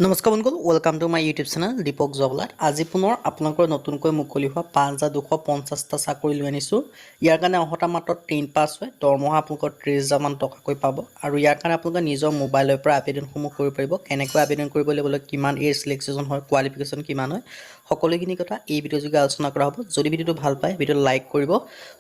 নমস্কাৰ বন্ধুসকল, welcome to my YouTube channel Deepak Jablat. আজি পুনৰ আপোনালোকৰ নতুনকৈ মুকলি হোৱা 5250টা চাকৰি লৈ আনিছোঁ। ইয়াৰ কাৰণে অহতা মাত্ৰ 10 পাছ হয়, দৰমহা আপোনালোকৰ 30,000 টকাকৈ পাব। আৰু ইয়াৰ কাৰণে আপোনালোকে নিজৰ মোবাইলৰ পৰা আবেদনসমূহ কৰিব পাৰিব। কেনেকৈ আবেদন কৰিব লাগিব, কিমান এজ ছিলেকশ্যন হয়, কোৱালিফিকেশ্যন কিমান হয়, সকলোখিনি কথা এই ভিডিঅ' যোগে আলোচনা কৰা হ'ব। যদি ভিডিঅ'টো ভাল পায় ভিডিঅ'টো লাইক কৰিব,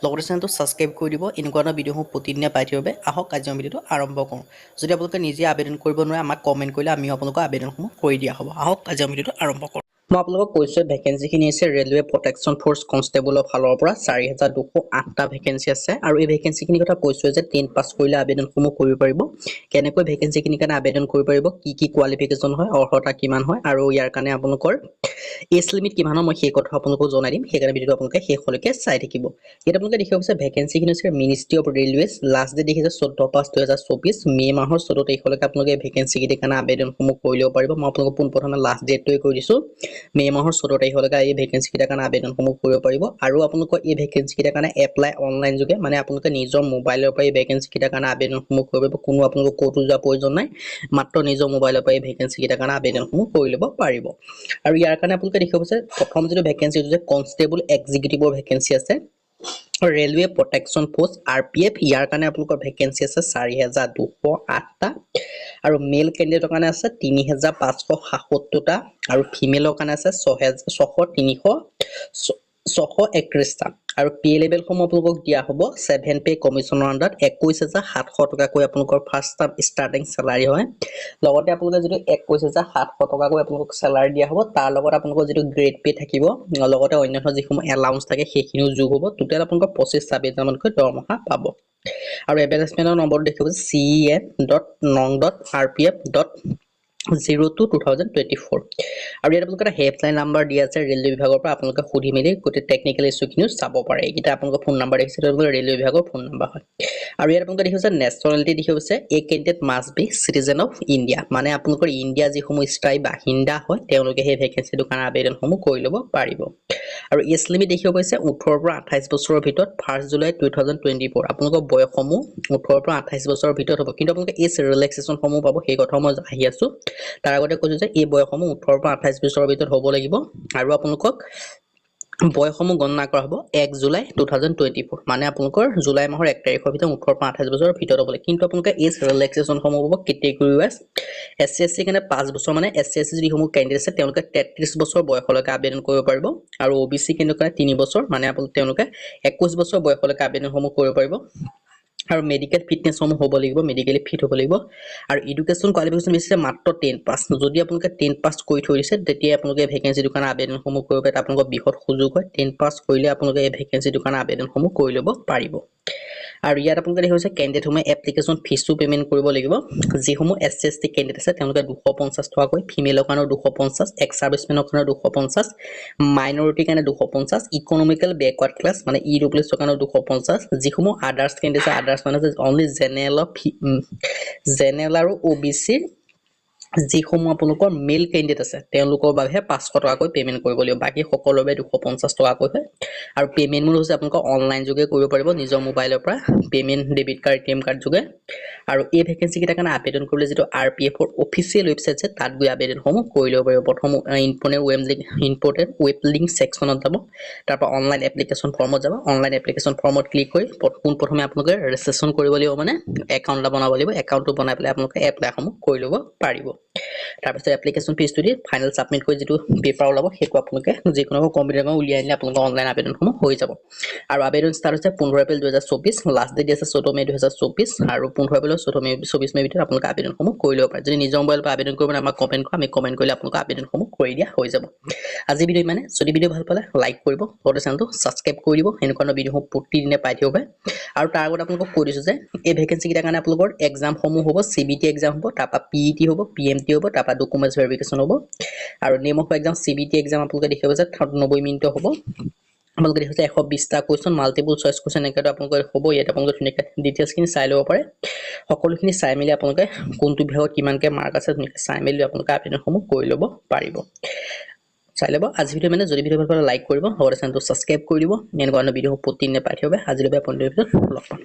লগতে চেনেলটো ছাবস্ক্ৰাইব কৰি দিব। এনেকুৱা ধৰণৰ ভিডিঅ'সমূহ প্ৰতিদিনে পাই থাকিব বাবে আহক আজি আমি ভিডিঅ'টো আৰম্ভ কৰোঁ। যদি আপোনালোকে নিজে আবেদন কৰিব নোৱাৰে, আমাক কমেণ্ট কৰিলে আমিও আপোনালোকৰ আবেদনসমূহ কৰি দিয়া হ'ব। আহক আজি আমি ভিডিঅ'টো আৰম্ভ কৰোঁ। মই আপোনালোকক কৈছোঁ ভেকেঞ্চিখিনি আছে ৰেলৱে প্ৰটেকশ্যন ফ'ৰ্চ কনষ্টেবলৰ ফালৰ পৰা 4,208টা ভেকেঞ্চি আছে। আৰু এই ভেকেঞ্চিখিনিৰ কথা কৈছোঁ যে 10 পাছ কৰিলে আবেদনসমূহ কৰিব পাৰিব। কেনেকৈ ভেকেঞ্চিখিনিৰ কাৰণে আবেদন কৰিব পাৰিব, কি কোৱালিফিকেশ্যন হয়, অৰ্হতা কিমান হয়, আৰু ইয়াৰ কাৰণে আপোনালোকৰ এজ লিমিট কিমান হয়, মই সেই কথা আপোনালোকক জনাই দিম। সেইকাৰণে ভিডিঅ'টো আপোনালোকে শেষলৈকে চাই থাকিব। ইয়াত আপোনালোকে দেখিব পাৰিছে ভেকেঞ্চিখিনি হৈছে ministry of railways. Last date দেখিছে 14/5/2024 মে' মাহৰ 14 তাৰিখলৈকে আপোনালোকে ভেকেঞ্চিখিনিৰ কাৰণে আবেদনসমূহ কৰি ল'ব পাৰিব। মই আপোনালোকক পোনপ্ৰথমে লাষ্ট ডেটটোৱে কৈ দিছোঁ, মে' মাহৰ 14 তাৰিখলৈকে এই ভেকেঞ্চিকেইটাৰ কাৰণে আবেদনসমূহ কৰিব পাৰিব। আৰু আপোনালোকৰ এই ভেকেঞ্চিকেইটাৰ কাৰণে এপ্লাই অনলাইন যোগে, মানে আপোনালোকে নিজৰ মোবাইলৰ পৰা এই ভেকেঞ্চিকেইটাৰ কাৰণে আবেদনসমূহ কৰিব পাৰিব। কোনো আপোনালোকক ক'তো যোৱাৰ প্ৰয়োজন নাই, মাত্ৰ নিজৰ মোবাইলৰ পৰা এই ভেকেঞ্চিকেইটাৰ কাৰণে আবেদনসমূহ কৰি ল'ব পাৰিব। আৰু ইয়াৰ কাৰণে আপোনালোকে দেখিব পাৰিছে প্ৰথম যিটো ভেকেঞ্চি হৈছে কনষ্টেবল এক্সিকিউটিভৰ ভেকেঞ্চি আছে। ৰেলৱে প্ৰটেকশ্যন ফ'ৰ্চ RPF, ইয়াৰ কাৰণে আপোনালোকৰ ভেকেঞ্চি আছে 4,208টা। আৰু মেল কেণ্ডিডেটৰ কাৰণে আছে 3,577টা। আৰু ফিমেলৰ কাৰণে আছে 631টা। আৰু পে লেভেলসমূহ আপোনালোকক দিয়া হ'ব 7 পে কমিশ্যনৰ আণ্ডাৰত 21,700 টকাকৈ আপোনালোকৰ ফাৰ্ষ্ট টাইম ষ্টাৰ্টিং চেলাৰী হয়। লগতে আপোনালোকে যিটো 21,700 টকাকৈ আপোনালোকক চেলাৰী দিয়া হ'ব, তাৰ লগত আপোনালোকৰ যিটো গ্ৰেড পে থাকিব, লগতে অন্যান্য যিসমূহ এলাউন্স থাকে সেইখিনিও যোগ হ'ব। টোটেল আপোনালোকৰ 25,26,000 মানকৈ দৰমহা পাব। আৰু এডভাৰটাইজমেণ্টৰ নম্বৰটো দেখিব CEN.nong.rpf.02/2024। আৰু ইয়াত আপোনালোকে এটা হেল্পলাইন নাম্বাৰ দিয়া আছে ৰেলৱে বিভাগৰ পৰা, আপোনালোকে সুধি মেলি গোটেই টেকনিকেল ইছ্যুখিনিও চাব পাৰে। এইকেইটা আপোনালোকৰ ফোন নাম্বাৰ দেখিছে, আপোনালোকৰ ৰেলৱে বিভাগৰ ফোন নাম্বাৰ হয়। আৰু ইয়াত আপোনালোকে দেখিছে নেশ্যনেলিটি দেখিছে a candidate must be citizen of India, মানে আপোনালোকৰ ইণ্ডিয়া যিসমূহ স্থায়ী বাসিন্দা হয় তেওঁলোকে সেই ভেকেঞ্চিটোৰ কাৰণে আবেদনসমূহ কৰি ল'ব পাৰিব। আৰু এজ লিমিট দেখিব পাইছে 18 পৰা 28 বছৰৰ ভিতৰত 1 জুলাই 2024। আপোনালোকৰ বয়সসমূহ 18 পৰা 28 বছৰৰ ভিতৰত হ'ব, কিন্তু আপোনালোকে এজ ৰিলেক্সেশ্যনসমূহ পাব, সেই কথা মই আহি আছোঁ। তাৰ আগতে কৈছোঁ যে এই বয়সসমূহ 18 পৰা 28 বছৰৰ ভিতৰত হ'ব লাগিব। আৰু আপোনালোকক বয়সসমূহ গণনা কৰা হ'ব 1 জুলাই 2024, মানে আপোনালোকৰ জুলাই মাহৰ 1 তাৰিখৰ ভিতৰত 18 পৰা 28 বছৰৰ ভিতৰত হ'ব লাগে। কিন্তু আপোনালোকে এজ ৰিলেক্সেশ্যনসমূহ পাব কেটেগৰী ৱাইজ। SC/SC কাৰণে 5 বছৰ, মানে SC/SC যিসমূহ কেণ্ডিডেট আছে তেওঁলোকে 33 বছৰ বয়সলৈকে আবেদন কৰিব পাৰিব। আৰু OBC কেণ্ডিডেটৰ কাৰণে 3 বছৰ, মানে তেওঁলোকে 21 বছৰ বয়সলৈকে আবেদনসমূহ কৰিব পাৰিব। আৰু মেডিকেল ফিটনেছসমূহ হ'ব লাগিব, মেডিকেলি ফিট হ'ব লাগিব। আৰু এডুকেশ্যন কোৱালিফিকেশ্যন বেচিছে মাত্ৰ 10 পাছ। যদি আপোনালোকে 10 পাছ কৰি থৈ দিছে, তেতিয়া আপোনালোকে ভেকেঞ্চিটোৰ কাৰণে আবেদনসমূহ কৰিব পাৰে। আপোনালোকৰ বৃহৎ সুযোগ হয়, 10 পাছ কৰিলে আপোনালোকে এই ভেকেঞ্চিটোৰ কাৰণে আবেদনসমূহ কৰি ল'ব পাৰিব। আৰু ইয়াত আপোনালোকে দেখিছে কেণ্ডিডেটসমূহে এপ্লিকেশ্যন ফিজো পে'মেণ্ট কৰিব লাগিব। যিসমূহ SC/ST কেণ্ডিডেট আছে তেওঁলোকে 250 টকাকৈ, ফিমেলৰ কাৰণেও 250, এক্স ছাৰ্ভিচমেনৰ কাৰণেও 250, মাইনৰিটিৰ কাৰণে 250, ইকনমিকেল বেকৱাৰ্ড ক্লাছ মানে EWS কাৰণেও 250, যিসমূহ আদাৰ্ছ কেণ্ডিডেট আছে, আদাৰ্ছ মানে অনলি জেনেৰেল আৰু OBC যিসমূহ আপোনালোকৰ মেল কেণ্ডিডেট আছে তেওঁলোকৰ বাবে 500 টকাকৈ পে'মেণ্ট কৰিব লাগিব। বাকী সকলোৰে বাবে 250 টকাকৈ হয়। আৰু পে'মেণ্ট ম'ড হৈছে আপোনালোকৰ অনলাইন যোগে কৰিব পাৰিব, নিজৰ মোবাইলৰ পৰা payment debit card, ATM card যোগে। আৰু এই ভেকেঞ্চিকেইটাৰ কাৰণে আবেদন কৰিলে যিটো RPFৰ অফিচিয়েল ৱেবছাইট আছে তাত গৈ আবেদনসমূহ কৰি ল'ব পাৰিব। প্ৰথম ইম্পৰ্টেণ্ট ৱেব লিংক ছেকশ্যনত যাব, তাৰপৰা অনলাইন এপ্লিকেশ্যন ফৰ্মত যাব। অনলাইন এপ্লিকেশ্যন ফৰ্মত ক্লিক কৰি পোনপ্ৰথমে আপোনালোকে ৰেজিষ্ট্ৰেশ্যন কৰিব লাগিব, মানে একাউণ্ট এটা বনাব লাগিব। একাউণ্টটো বনাই পেলাই আপোনালোকে এপ্লাইসমূহ কৰি ল'ব পাৰিব। তাৰপিছত এপ্লিকেশ্যন ফিজটো দি ফাইনেল ছাবমিট কৰি যিটো পেপাৰ ওলাব সেইটো আপোনালোকে যিকোনো কম্পিউটাৰ উলিয়াই আনিলে আপোনালোকৰ অনলাইন আবেদনসমূহ হৈ যাব। আৰু আবেদন ষ্টাৰ্ট হৈছে 15 এপ্ৰিল 2024, লাষ্ট ডেট আছে 14 মে 2024। আৰু 15 এপ্ৰিলৰ 14 মে 24 মে ভিতৰত আপোনালোকে আবেদনসমূহ কৰি ল'ব পাৰে। যদি নিজৰ মোবাইলৰ পৰা আবেদন কৰিব আমাক কমেণ্ট কৰা, আমি কমেণ্ট কৰিলে আপোনালোকৰ আবেদনসমূহ কৰি দিয়া হৈ যাব। আজি ভিডিঅ' মানে যদি ভিডিঅ' ভাল পালে লাইক কৰিব, লগতে চেনেলটো ছাবস্ক্ৰাইব কৰি দিব। এনেকুৱা ধৰণৰ ভিডিঅ'সমূহ প্ৰতিদিনে পাই থাকিব পাৰে। আৰু তাৰ আগত আপোনালোকক কৈ দিছোঁ যে এই ভেকেঞ্চিকেইটাৰ কাৰণে আপোনালোকৰ এক্সামসমূহ হ'ব, CBT এক্সাম হ'ব, তাৰপৰা PET হ'ব, PMT হ'ব, তাৰপৰা ডকুমেণ্টছ ভেৰিফিকেশ্যন হ'ব। আৰু name of exam CBT exam আপোনালোকে দেখিব যে 90 মিনিটৰ হ'ব। আপোনালোকে দেখিছে 120টা কুৱেশ্যন, মাল্টিপল চইচ কুৱেশ্যন এনেকৈ আপোনালোকৰ হ'ব। ইয়াত আপোনালোকে ধুনীয়াকৈ ডিটেইলছখিনি চাই ল'ব পাৰে। সকলোখিনি চাই মেলি আপোনালোকে কোনটো বিভাগত কিমানকৈ মাৰ্ক আছে ধুনীয়াকৈ চাই মেলি আপোনালোকে আবেদনসমূহ কৰি ল'ব পাৰিব। চাই ল'ব। আজি ভিডিঅ' মানে যদি ভিডিঅ' ভাল পালে লাইক কৰিব, লগতে চেনেলটো ছাবস্ক্ৰাইব কৰি দিব। এনেকুৱা ধৰণৰ ভিডিঅ' প্ৰতিদিনে পাই থাকিব। আজিলৈ আপুনি লগ পাম।